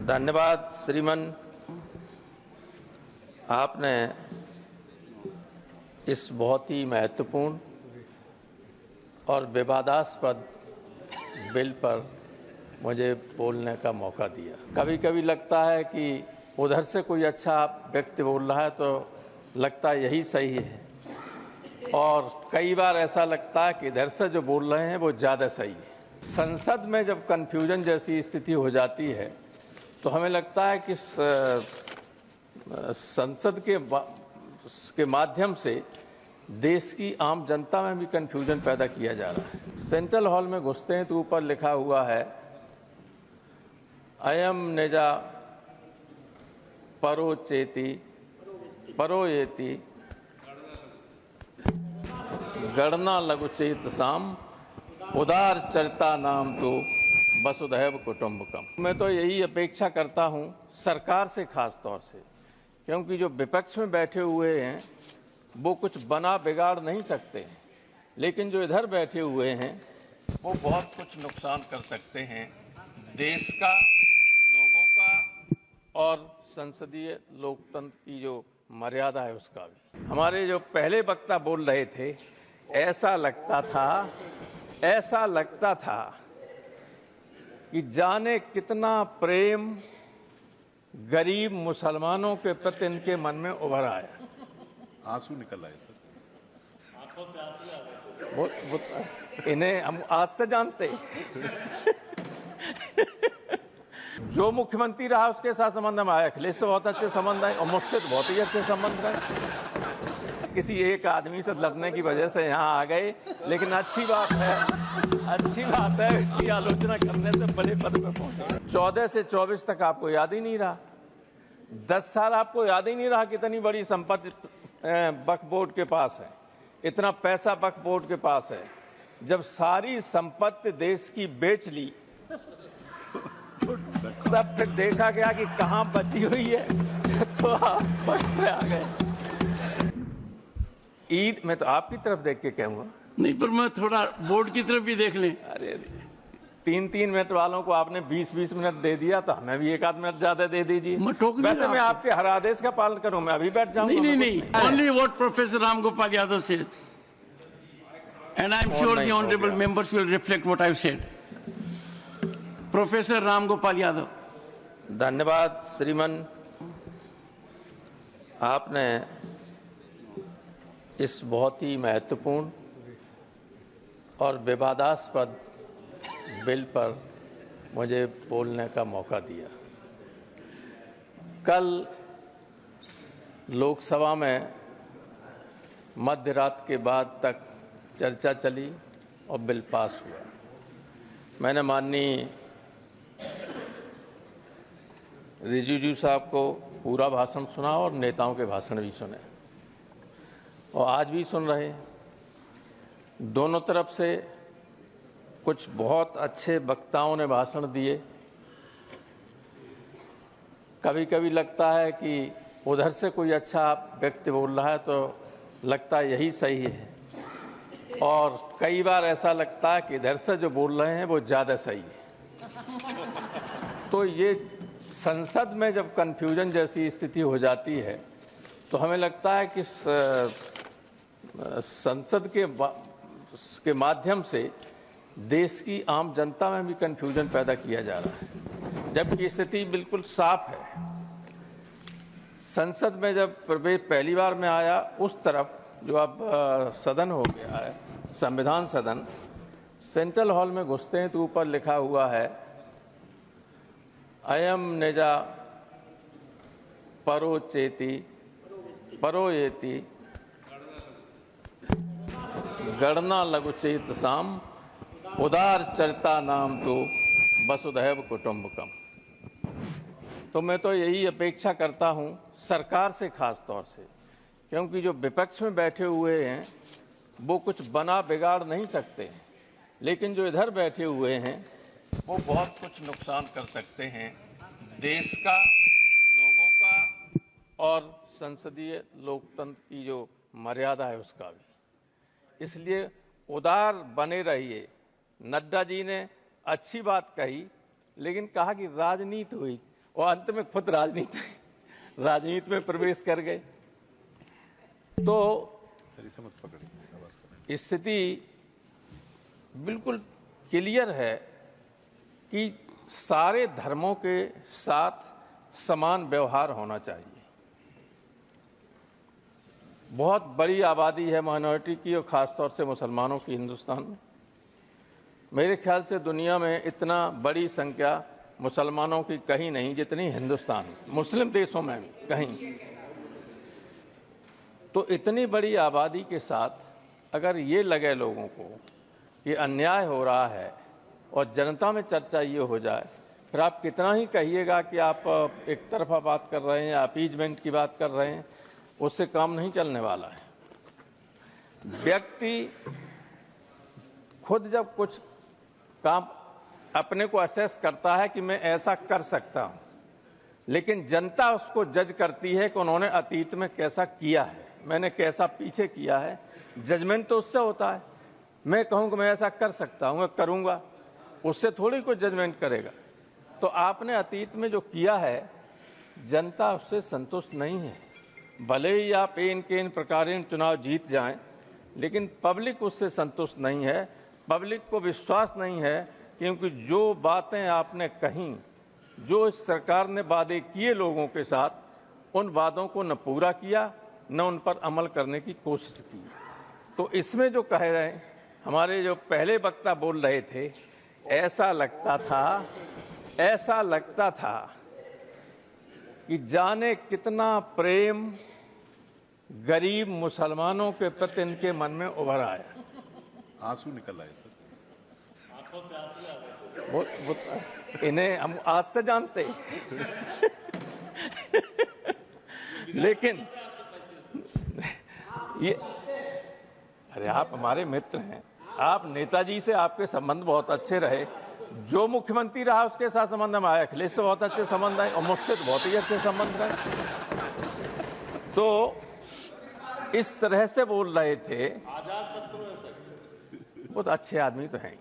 धन्यवाद श्रीमान। आपने इस बहुत ही महत्वपूर्ण और विवादास्पद बिल पर मुझे बोलने का मौका दिया। कभी कभी लगता है कि उधर से कोई अच्छा व्यक्ति बोल रहा है तो लगता है यही सही है, और कई बार ऐसा लगता है कि इधर से जो बोल रहे हैं वो ज़्यादा सही है। संसद में जब कन्फ्यूजन जैसी स्थिति हो जाती है तो हमें लगता है कि संसद के माध्यम से देश की आम जनता में भी कन्फ्यूजन पैदा किया जा रहा है। सेंट्रल हॉल में घुसते हैं तो ऊपर लिखा हुआ है अयम निजा परोचेति परोयेति गणना लघुचेत साम उदार चरिता नाम तो वसुधैव कुटुंबकम। मैं तो यही अपेक्षा करता हूं सरकार से, खास तौर से, क्योंकि जो विपक्ष में बैठे हुए हैं वो कुछ बना बिगाड़ नहीं सकते, लेकिन जो इधर बैठे हुए हैं वो बहुत कुछ नुकसान कर सकते हैं देश का, लोगों का और संसदीय लोकतंत्र की जो मर्यादा है उसका भी। हमारे जो पहले वक्ता बोल रहे थे, ऐसा लगता था कि जाने कितना प्रेम गरीब मुसलमानों के प्रति इनके मन में उभर आया। आंसू निकल आए सर, आंखों से आंसू आ गए। इन्हें हम आज से जानते जो मुख्यमंत्री रहा उसके साथ संबंध में आया, अखिलेश से बहुत अच्छे संबंध है और मुझसे तो बहुत ही अच्छे संबंध रहे। किसी एक आदमी से लड़ने की वजह से यहाँ आ गए, लेकिन अच्छी बात है इसकी आलोचना करने से बड़े पद पर पहुंचे। 14 से 24 तक आपको याद ही नहीं रहा, 10 साल आपको याद ही नहीं रहा कितनी बड़ी संपत्ति वक्फ बोर्ड के पास है, इतना पैसा वक्फ बोर्ड के पास है। जब सारी संपत्ति देश की बेच ली तब फिर देखा गया कि कहां बची हुई है तो आप वक्त पे आ गए। ईद में तो आपकी तरफ देख के कहूंगा, नहीं पर मैं थोड़ा बोर्ड की तरफ भी देख लें। अरे 3-3 मिनट वालों को आपने 20-20 मिनट दे दिया, तो हमें भी 1 आध मिनट ज्यादा दे दीजिए। वैसे मैं आपके हर आदेश का पालन करूं, मैं अभी बैठ जाऊंगा। नहीं, only what professor Ram Gopal Yadav said and I am sure the honourable members will reflect what I have said. Professor Ram Gopal Yadav. धन्यवाद श्रीमान। आपने इस बहुत ही महत्वपूर्ण और विवादास्पद बिल पर मुझे बोलने का मौका दिया। कल लोकसभा में मध्य रात के बाद तक चर्चा चली और बिल पास हुआ। मैंने माननीय रिजिजू साहब को पूरा भाषण सुना और नेताओं के भाषण भी सुने, और आज भी सुन रहे हैं। दोनों तरफ से कुछ बहुत अच्छे वक्ताओं ने भाषण दिए। कभी कभी लगता है कि उधर से कोई अच्छा व्यक्ति बोल रहा है तो लगता है यही सही है, और कई बार ऐसा लगता है कि इधर से जो बोल रहे हैं वो ज़्यादा सही है। तो ये संसद में जब कन्फ्यूजन जैसी स्थिति हो जाती है तो हमें लगता है कि संसद के माध्यम से देश की आम जनता में भी कन्फ्यूजन पैदा किया जा रहा है, जबकि स्थिति बिल्कुल साफ है। संसद में जब प्रवेश पहली बार में आया, उस तरफ जो अब सदन हो गया है, संविधान सदन, सेंट्रल हॉल में घुसते हैं तो ऊपर लिखा हुआ है अयम निजा परोचेति परोयेति गणना लघुचेत साम उदार चरिता नाम तो वसुधैव कुटुंबकम। तो मैं तो यही अपेक्षा करता हूं सरकार से, खास तौर से, क्योंकि जो विपक्ष में बैठे हुए हैं वो कुछ बना बिगाड़ नहीं सकते, लेकिन जो इधर बैठे हुए हैं वो बहुत कुछ नुकसान कर सकते हैं देश का, लोगों का और संसदीय लोकतंत्र की जो मर्यादा है उसका भी। इसलिए उदार बने रहिए। नड्डा जी ने अच्छी बात कही, लेकिन कहा कि राजनीति हुई, और अंत में खुद राजनीति में प्रवेश कर गए। तो स्थिति बिल्कुल क्लियर है कि सारे धर्मों के साथ समान व्यवहार होना चाहिए। बहुत बड़ी आबादी है माइनॉरिटी की, और खासतौर से मुसलमानों की हिंदुस्तान में। मेरे ख्याल से दुनिया में इतना बड़ी संख्या मुसलमानों की कहीं नहीं जितनी हिंदुस्तान में, मुस्लिम देशों में भी कहीं। तो इतनी बड़ी आबादी के साथ अगर ये लगे लोगों को कि अन्याय हो रहा है और जनता में चर्चा ये हो जाए, फिर आप कितना ही कहिएगा कि आप एक तरफा बात कर रहे हैं या अपीजमेंट की बात कर रहे हैं, उससे काम नहीं चलने वाला है। व्यक्ति खुद जब कुछ काम अपने को असेस करता है कि मैं ऐसा कर सकता हूं, लेकिन जनता उसको जज करती है कि उन्होंने अतीत में कैसा किया है, मैंने कैसा पीछे किया है। जजमेंट तो उससे होता है। मैं कहूं कि मैं ऐसा कर सकता हूं, करूंगा, उससे थोड़ी कोई जजमेंट करेगा। तो आपने अतीत में जो किया है, जनता उससे संतुष्ट नहीं है। भले ही आप इन प्रकार चुनाव जीत जाएं, लेकिन पब्लिक उससे संतुष्ट नहीं है। पब्लिक को विश्वास नहीं है, क्योंकि जो बातें आपने कहीं, जो इस सरकार ने वादे किए लोगों के साथ, उन वादों को न पूरा किया न उन पर अमल करने की कोशिश की। तो इसमें जो कह रहे हैं, हमारे जो पहले वक्ता बोल रहे थे, ऐसा लगता था कि जाने कितना प्रेम गरीब मुसलमानों के प्रति इनके मन में उभर आया। आंसू निकल आए सर, आंखों से आंसू आ गए। इन्हें हम आज से जानते लेकिन ये, अरे आप हमारे मित्र हैं, आप नेताजी से आपके संबंध बहुत अच्छे रहे। जो मुख्यमंत्री रहा उसके साथ संबंध में आया, अखिलेश से बहुत अच्छे संबंध आए और मुझसे तो बहुत ही अच्छे संबंध रहे। तो इस तरह से बोल रहे थे, बहुत अच्छे आदमी तो हैं,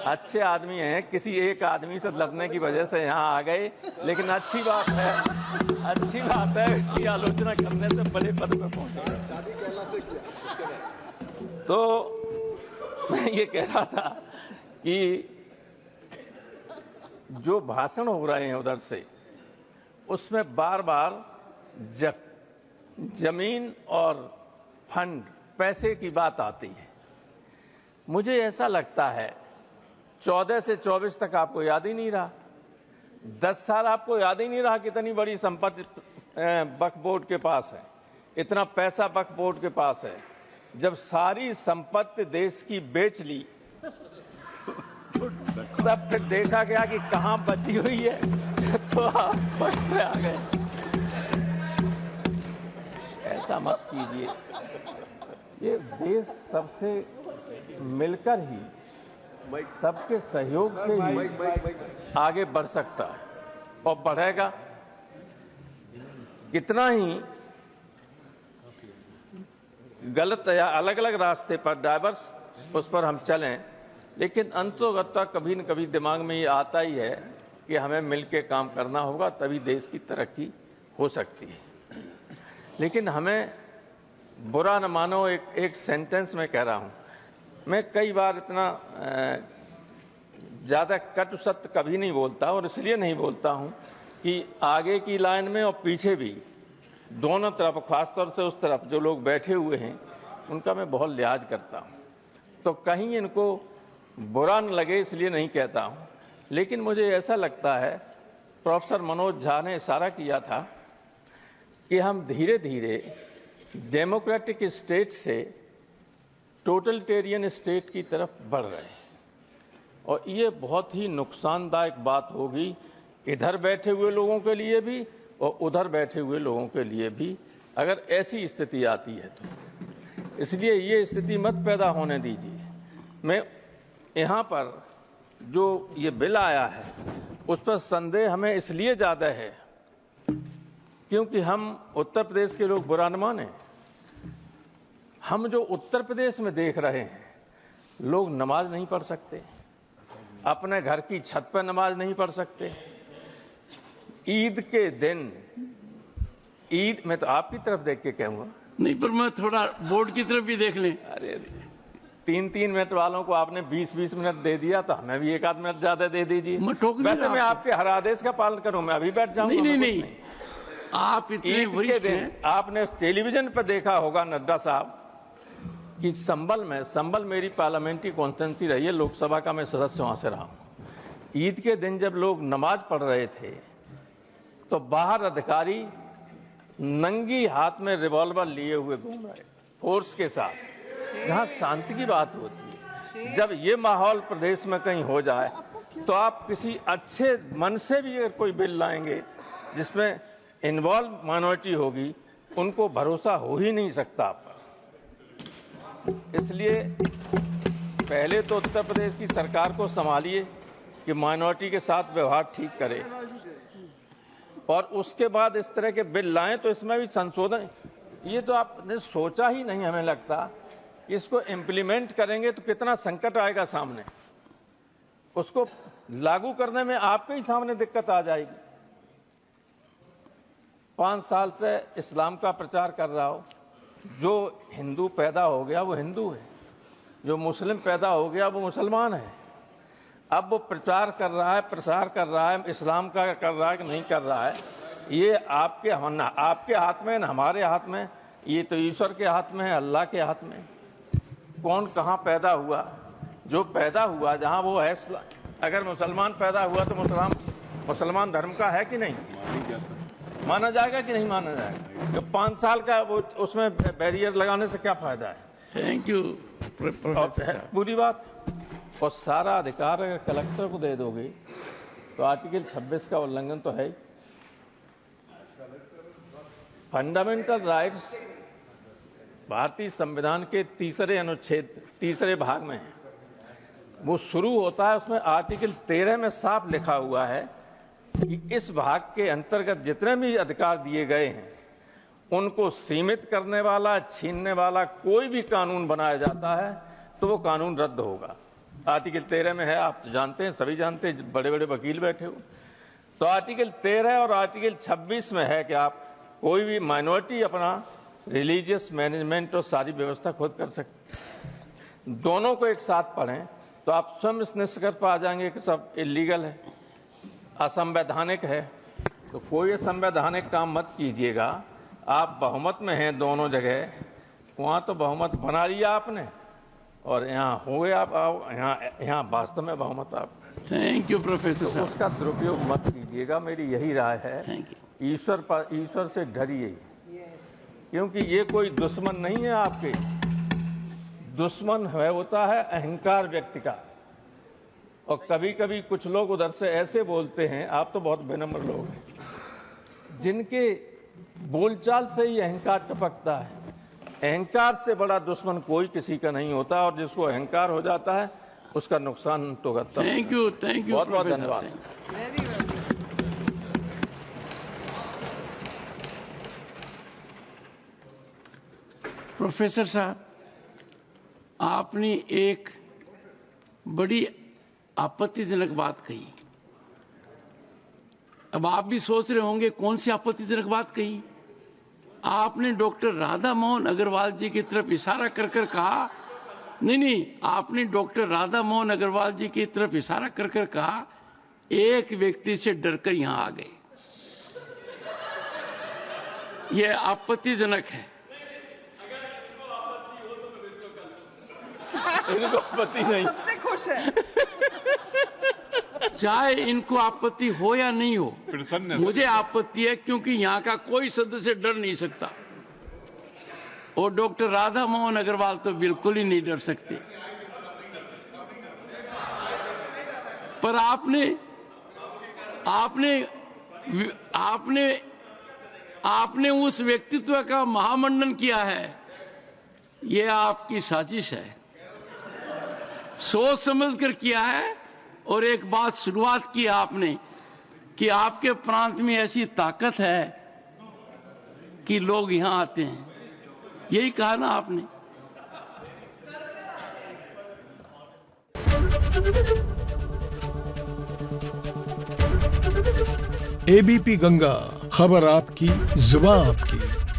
अच्छे आदमी हैं। किसी एक आदमी से लड़ने की वजह से यहाँ आ गए, लेकिन अच्छी बात है इसकी आलोचना करने से बड़े पद पर पहुंचे। तो मैं ये कह रहा था कि जो भाषण हो रहे हैं उधर से, उसमें बार बार जमीन और फंड, पैसे की बात आती है। मुझे ऐसा लगता है 14 से 24 तक आपको याद ही नहीं रहा, 10 साल आपको याद ही नहीं रहा कितनी बड़ी संपत्ति वक्फ बोर्ड के पास है, इतना पैसा वक्फ बोर्ड के पास है। जब सारी संपत्ति देश की बेच ली, तब फिर देखा गया कि कहां बची हुई है, तो आप वक्त पे आ गए। ऐसा मत कीजिए। ये देश सबसे मिलकर ही, सबके सहयोग से ही आगे बढ़ सकता है और बढ़ेगा। कितना ही गलत या अलग अलग रास्ते पर डाइवर्स उस पर हम चलें, लेकिन अंततोगत्वा कभी न कभी दिमाग में ये आता ही है कि हमें मिलकर काम करना होगा, तभी देश की तरक्की हो सकती है। लेकिन हमें बुरा न मानो, एक सेंटेंस में कह रहा हूं, मैं कई बार इतना ज़्यादा कटु सत्य कभी नहीं बोलता, और इसलिए नहीं बोलता हूं कि आगे की लाइन में और पीछे भी दोनों तरफ, खासतौर से उस तरफ जो लोग बैठे हुए हैं, उनका मैं बहुत लिहाज करता हूं। तो कहीं इनको बुरा न लगे इसलिए नहीं कहता हूं, लेकिन मुझे ऐसा लगता है, प्रोफेसर मनोज झा ने इशारा किया था कि हम धीरे धीरे डेमोक्रेटिक स्टेट से टोटलिटेरियन स्टेट की तरफ बढ़ रहे हैं, और ये बहुत ही नुकसानदायक बात होगी, इधर बैठे हुए लोगों के लिए भी और उधर बैठे हुए लोगों के लिए भी, अगर ऐसी स्थिति आती है तो। इसलिए ये स्थिति मत पैदा होने दीजिए। मैं यहाँ पर जो ये बिल आया है, उस पर संदेह हमें इसलिए ज़्यादा है क्योंकि हम उत्तर प्रदेश के लोग बुरा न माने, हम जो उत्तर प्रदेश में देख रहे हैं, लोग नमाज नहीं पढ़ सकते, अपने घर की छत पर नमाज नहीं पढ़ सकते, ईद के दिन, ईद में तो आपकी तरफ देख के कहूंगा। नहीं, पर मैं थोड़ा बोर्ड की तरफ भी देख लें। अरे 3-3 मिनट वालों को आपने 20-20 मिनट दे दिया, तो हमें भी 1 आध मिनट ज्यादा दे दीजिए। मैं टोक नहीं वैसे रहा मैं आपको। आपके हर आदेश का पालन करूं, मैं अभी बैठ जाऊंगा। नहीं, आप इतने ईद के वरिष्ठ दिन हैं। आपने टेलीविजन पर देखा होगा नड्डा साहब कि संबल मेरी पार्लियामेंट्री कॉन्स्टिट्यूंसी रही है, लोकसभा का मैं सदस्य वहां से रहा हूं। ईद के दिन जब लोग नमाज पढ़ रहे थे तो बाहर अधिकारी नंगी हाथ में रिवॉल्वर लिए हुए घूम रहे, फोर्स के साथ, जहां शांति की बात होती है। जब ये माहौल प्रदेश में कहीं हो जाए तो आप किसी अच्छे मन से भी अगर कोई बिल लाएंगे जिसमें इन्वॉल्व माइनॉरिटी होगी, उनको भरोसा हो ही नहीं सकता आप पर। इसलिए पहले तो उत्तर प्रदेश की सरकार को संभालिए कि माइनॉरिटी के साथ व्यवहार ठीक करे, और उसके बाद इस तरह के बिल लाएं तो इसमें भी संशोधन। ये तो आपने सोचा ही नहीं, हमें लगता कि इसको इम्प्लीमेंट करेंगे तो कितना संकट आएगा सामने, उसको लागू करने में आपके ही सामने दिक्कत आ जाएगी। 5 साल से इस्लाम का प्रचार कर रहा हो, जो हिंदू पैदा हो गया वो हिंदू है, जो मुस्लिम पैदा हो गया वो मुसलमान है। अब वो प्रचार कर रहा है, प्रसार कर रहा है, इस्लाम का कर रहा है कि नहीं कर रहा है, ये आपके हाथ में, न हमारे हाथ में, ये तो ईश्वर के हाथ में है, अल्लाह के हाथ में। कौन कहाँ पैदा हुआ, जो पैदा हुआ जहाँ वो है, अगर मुसलमान पैदा हुआ तो मुसलमान धर्म का है कि नहीं, माना जाएगा कि नहीं माना जाएगा। तो 5 साल का वो उसमें बैरियर लगाने से क्या फायदा है। थैंक यू प्रोफेसर साहब। पूरी बात, और सारा अधिकार अगर कलेक्टर को दे दोगे तो आर्टिकल 26 का उल्लंघन तो है ही। फंडामेंटल राइट्स भारतीय संविधान के 3रे अनुच्छेद 3रे भाग में है, वो शुरू होता है, उसमें आर्टिकल 13 में साफ लिखा हुआ है कि इस भाग के अंतर्गत जितने भी अधिकार दिए गए हैं उनको सीमित करने वाला, छीनने वाला कोई भी कानून बनाया जाता है तो वो कानून रद्द होगा। आर्टिकल 13 में है, आप जानते हैं, सभी जानते हैं, बड़े बड़े वकील बैठे हो। तो आर्टिकल 13 और आर्टिकल 26 में है कि आप कोई भी माइनॉरिटी अपना रिलीजियस मैनेजमेंट और सारी व्यवस्था खुद कर सकते। दोनों को एक साथ पढ़ें तो आप स्वयं इस निष्कर्ष पर आ जाएंगे कि सब इलीगल है, असंवैधानिक है। तो कोई असंवैधानिक काम मत कीजिएगा। आप बहुमत में हैं दोनों जगह, वहां तो बहुमत बना लिया आपने और यहाँ हो गया आप, यहाँ वास्तव में बहुमत आप। थैंक यू प्रोफेसर साहब। उसका दुरुपयोग मत कीजिएगा, मेरी यही राय है। Thank you. ईश्वर से डरिए, क्योंकि ये कोई दुश्मन नहीं है आपके। दुश्मन है होता है अहंकार व्यक्ति का, और कभी कभी कुछ लोग उधर से ऐसे बोलते हैं, आप तो बहुत विनम्र लोग हैं, जिनके बोलचाल से ही अहंकार टपकता है। अहंकार से बड़ा दुश्मन कोई किसी का नहीं होता, और जिसको अहंकार हो जाता है उसका नुकसान तो करता है। थैंक यू बहुत बहुत धन्यवाद। प्रोफेसर साहब, आपने एक बड़ी आपत्तिजनक बात कही। अब आप भी सोच रहे होंगे कौन सी आपत्तिजनक बात कही। आपने डॉक्टर राधा मोहन अग्रवाल जी की तरफ इशारा कर कर कहा, नहीं, आपने डॉक्टर राधा मोहन अग्रवाल जी की तरफ इशारा कर कर कहा, एक व्यक्ति से डरकर यहां आ गए। यह आपत्तिजनक है। इनको आपत्ति नहीं, सबसे खुश है। चाहे इनको आपत्ति हो या नहीं हो, प्रसन्न है। मुझे आपत्ति है, क्योंकि यहाँ का कोई सदस्य डर नहीं सकता, और डॉक्टर राधा मोहन अग्रवाल तो बिल्कुल ही नहीं डर सकते। पर आपने उस व्यक्तित्व का महामंडन किया है। यह आपकी साजिश है, सोच समझ कर किया है। और एक बात शुरुआत की आपने कि आपके प्रांत में ऐसी ताकत है कि लोग यहां आते हैं, यही कहा ना आपने। एबीपी गंगा, खबर आपकी, जुबान आपकी।